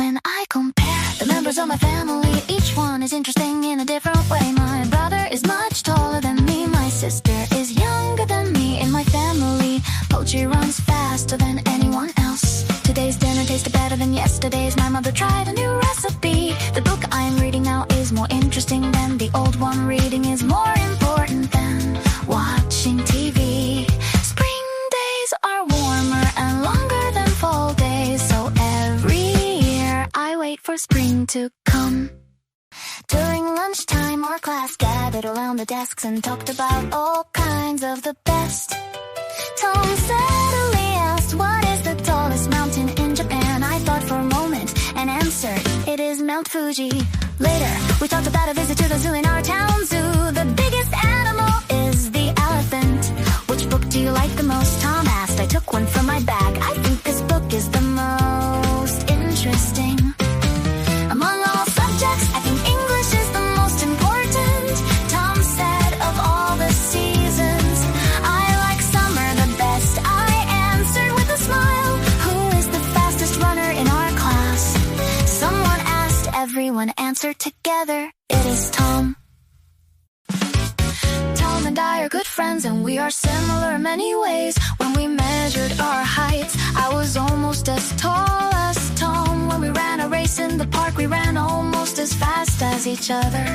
when I compare the members of my family. Each one is interesting in a different way. My brother is much taller than me. My sister is younger than me. In my family, poetry runs faster than anyone else. Today's dinner tasted better than yesterday's. My mother tried a new recipe. The book I am reading now is more interesting than the old one. Reading is more important than watching TV. Spring days are warmer and longer than fall days. So every year I wait for spring to come. During lunchtime, our class gathered around the desks and talked about all kinds of the best. Tom suddenly asked, what is the tallest mountain in Japan? I thought for a moment and answered, it is Mount Fuji. Later, we talked about a visit to the zoo in our town zoo. The biggest animal is the elephant. Which book do you like the most? Tom asked. I took one from my bag. I think this book is the most interesting. Among all subjects, I think English is the most important. Tom said, of all the seasons, I like summer the best. I answered with a smile. Who is the fastest runner in our class? Someone asked. Everyone answered together. It is Tom. Tom and I are good friends and we are similar in many ways. When we measured our heights, I was almost as tall as Tom. When we ran a race in the park, we ran almost as fast as each other.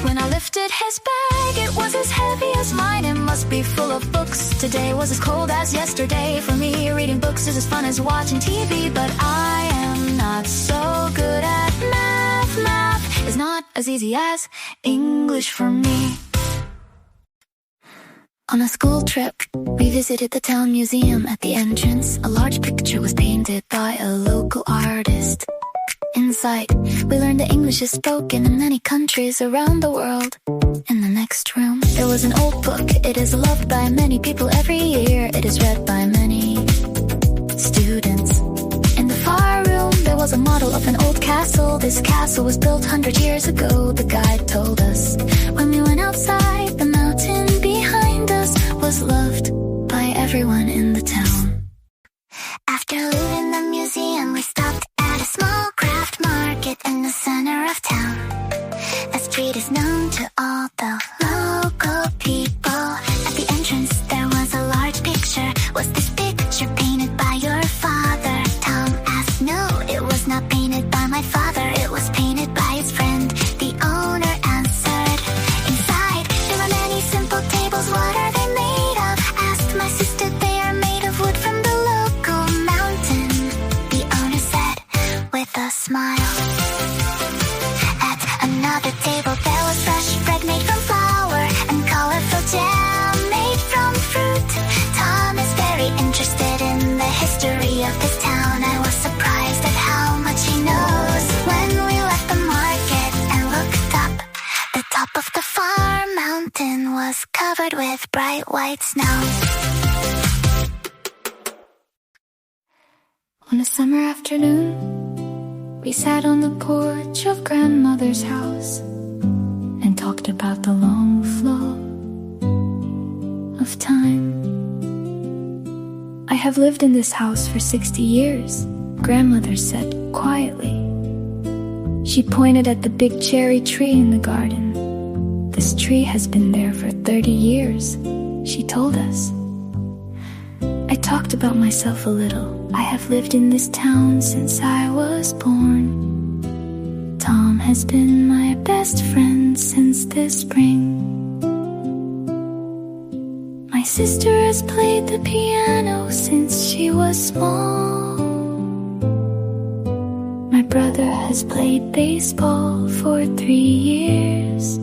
When I lifted his bag, it was as heavy as mine. It must be full of books. Today was as cold as yesterday. For me, reading books is as fun as watching TV. But I am not so good at math. Math is not as easy as English for me. On a school trip, we visited the town museum. At the entrance, a large picture was painted by a local artist. Inside, we learned that English is spoken in many countries around the world. In the next room, there was an old book. It is loved by many people every year. It is read by many students. In the far room, there was a model of an old castle. This castle was built 100 years ago, the guide told us. When we went outside, the mountain behind us was loved by everyone in the town. After leaving the museum, we stopped at a small craft market in the center of town. The street is known to all the local people. At the entrance, there was a large picture. Was this picture painted by your father? Tom asked. No, it was not painted by my father. It was painted by his friend. The owner answered. Inside, there were many simple tables. What are they made of? Asked my sister. They are made of wood from the local mountain. The owner said with a smile. At another table, there was fresh bread made from flour and colorful jam made from fruit. Tom is very interested in the history of this town. I was surprised at how much he knows. When we left the market and looked up, the top of the far mountain was covered with bright white snow. On a summer afternoon, we sat on the porch of grandmother's house and talked about the long flow of time. I have lived in this house for 60 years, grandmother said quietly. She pointed at the big cherry tree in the garden. This tree has been there for 30 years, she told us. I talked about myself a little. I have lived in this town since I was born. Tom has been my best friend since this spring. My sister has played the piano since she was small. My brother has played baseball for 3 years.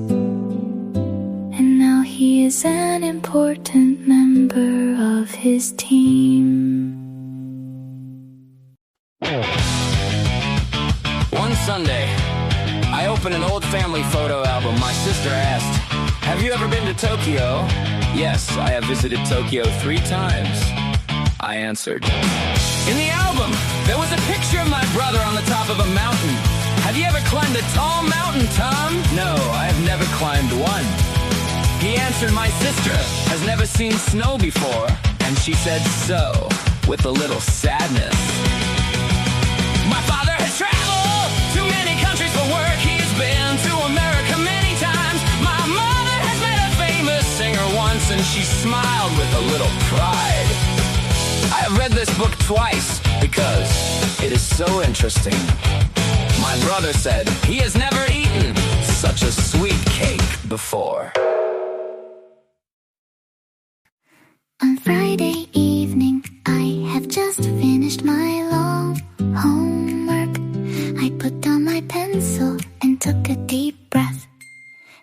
And now he is an important member of his team. One Sunday, I opened an old family photo album. My sister asked, "Have you ever been to Tokyo?" "Yes, I have visited Tokyo 3 times," I answered. In the album, there was a picture of my brother on the top of a mountain. "Have you ever climbed a tall mountain, Tom?" "No, I have never climbed one." He answered, "My sister has never seen snow before," and she said so, with a little sadness. with a little pride. I have read this book twice because it is so interesting. My brother said he has never eaten such a sweet cake before. On Friday evening, I have just finished my long homework. I put down my pencil and took a deep breath.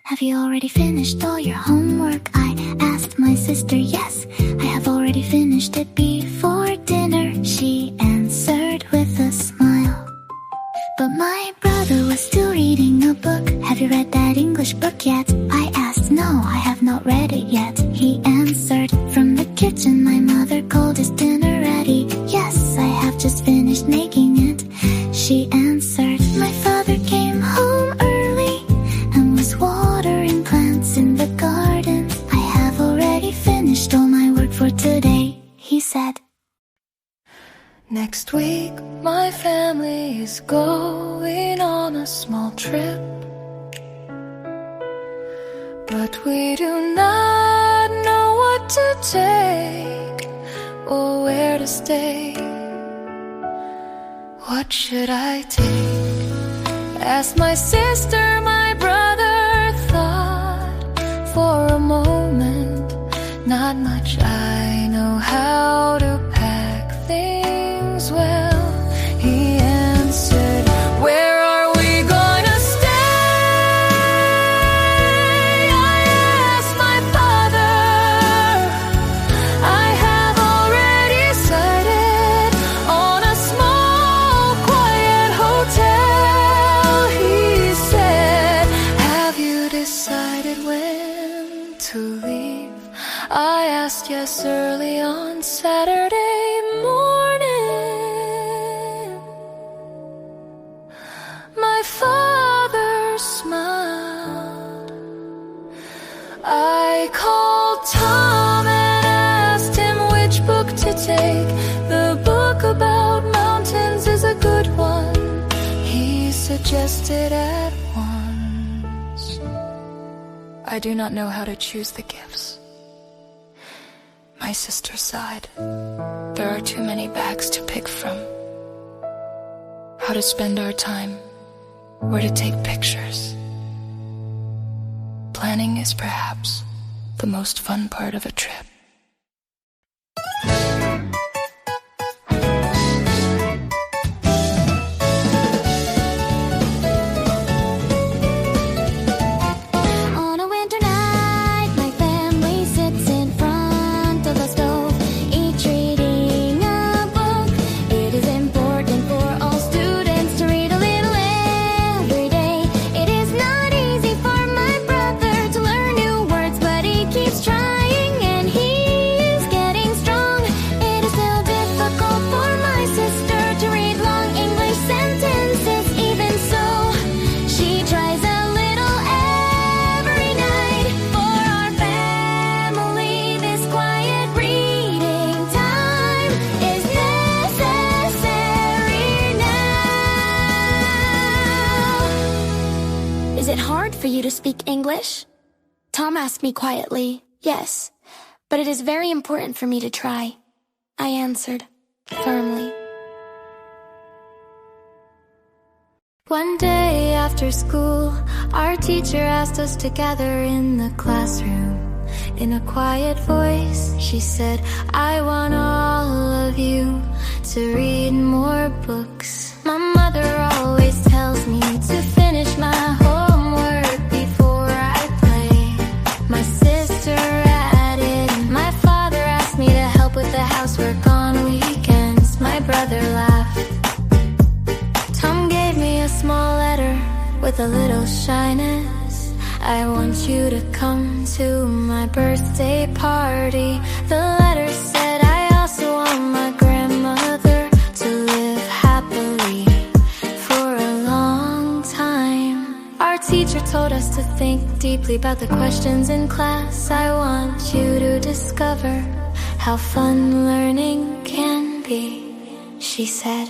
Have you already finished all your homework? I asked my sister. Yes, I have already finished it before dinner, she answered with a smile. But my brother was still reading a book. Have you read that English book yet? I asked. No, I have not read it yet, he answered. From the kitchen, my mother called, is dinner ready? Yes, I have just finished making it, she answered. My father came home early and was watering plants in the garden. I have already finished all my work for today, he said. Next week, my family is going on a small trip, but we do not know what to take or where to stay. What should I take? Asked my sister. My brother thought for a moment. Not much I know how to pack things well, he answered. Where are we going to stay? I asked my father. I have already decided on a small quiet hotel, he said. Have you decided when to leave? I asked. Yes, early on Saturday morning. My father smiled. I called Tom and asked him which book to take. The book about mountains is a good one, he suggested at once. I do not know how to choose the gifts, my sister sighed. There are too many bags to pick from. How to spend our time, where to take pictures. Planning is perhaps the most fun part of a trip. Is it hard for you to speak English? Tom asked me quietly. Yes, but it is very important for me to try, I answered firmly. One day after school, our teacher asked us to gather in the classroom. In a quiet voice, she said, I want all of you to read more books. My mother always tells me to finish my homework before I play. My sister added, my father asked me to help with the housework on weekends. My brother laughed. Tom gave me a small letter with a little shyness. I want you to come to my birthday party. The letter said I also want my grandmother to live happily for a long time. Our teacher told us to think deeply about the questions in class. I want you to discover how fun learning can be, she said.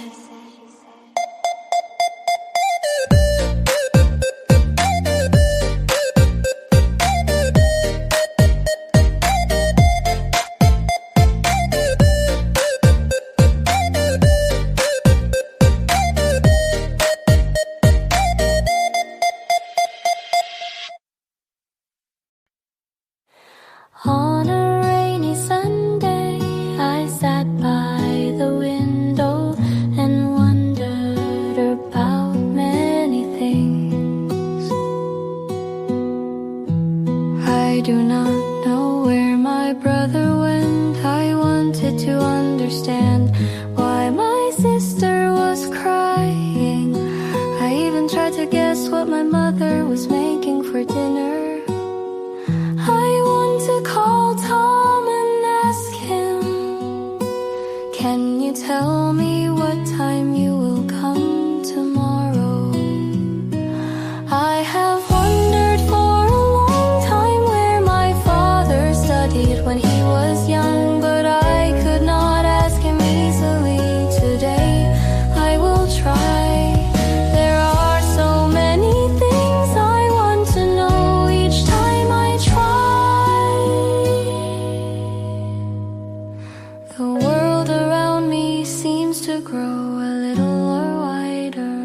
me what time you will come tomorrow. I have wondered for a long time where my father studied when he was young, but I could not ask him easily. Today I will try. There are so many things I want to know each time I try. The world around me seems to grow a little wider.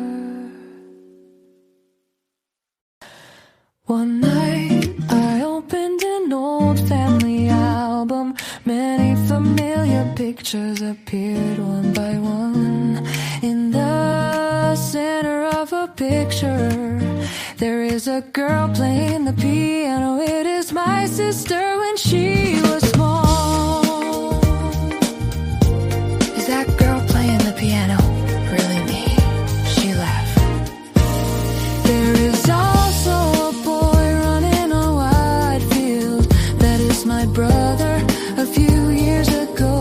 One night I opened an old family album. Many familiar pictures appeared one by one. In the center of a picture, there is a girl playing the piano. It is my sister when she was small. Is that girl playing the piano really me? She laughed. There is also a boy running a wide field. That is my brother a few years ago.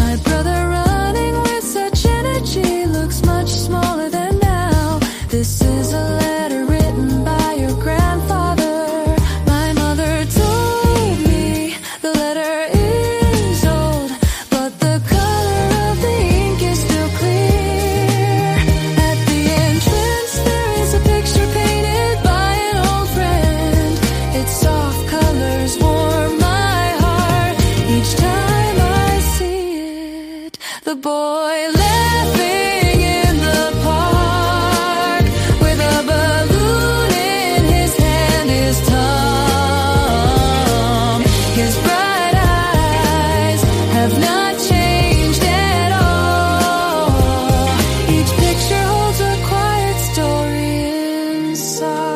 My brother running with such energy looks much smaller than now. This is a letter written by your grandfather. My mother told me the letter is old, but the color of the ink is still clear. At the entrance there is a picture painted by an old friend. Its soft colors warm my heart each time I see it. The boy laughing in the park with a balloon in his hand is Tom. His bright eyes have not changed at all. Each picture holds a quiet story inside.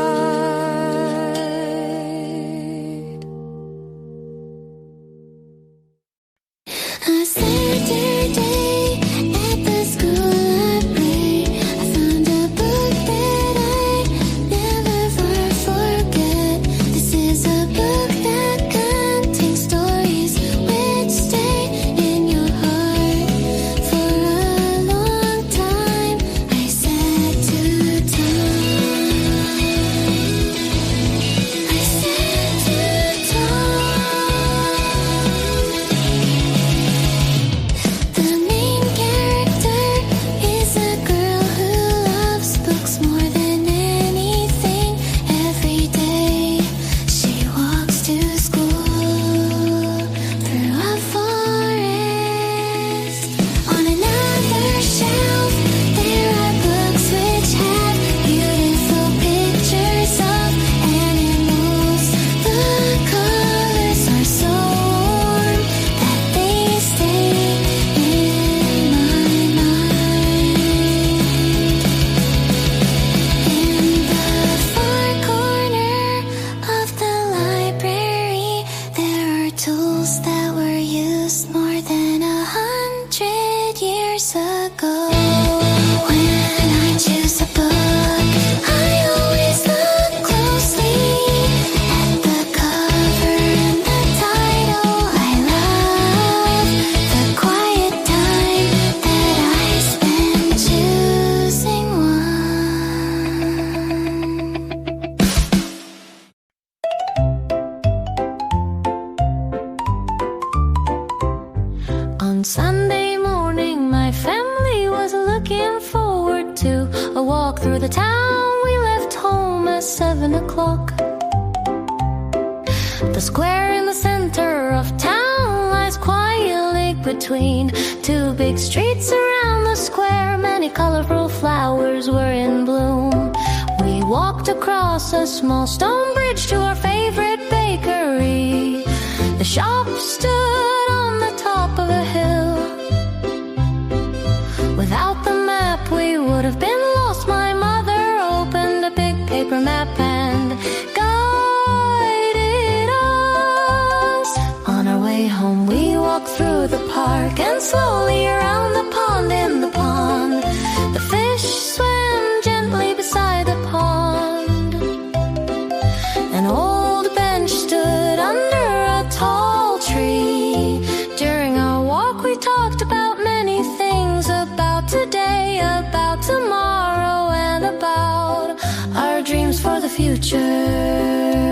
A Saturday at the school library, I found a book that I never forget. This is a book that contains stories which stay in your heart for a long time. I said to Tom, the main character is a girl who loves books more than anything. Every day she walks to school through a forest. On another shelf there are books which have beautiful pictures of animals. The colors are so warm that they stay in my mind. In the far corner of the library, there are tools that were used more than 100 years ago. When I choose a book, I always look closely at the cover and the title. I love the quiet time that I spend choosing one. On Sunday morning, my family was looking forward to a walk through the town. We left home at 7 o'clock. The square in the center of town lies quietly between two big streets. Around the square, many colorful flowers were in bloom. We walked across a small stone bridge to our favorite bakery. The shop stood on the top of a hill. Without the map, we would have been lost. My mother opened a big paper map and guided us. On our way home, we walked through the park and slowly around the pond. In the pond, the fish swam gently beside the pond. An old bench stood under a tall tree. During our walk, we talked about many things. for the future.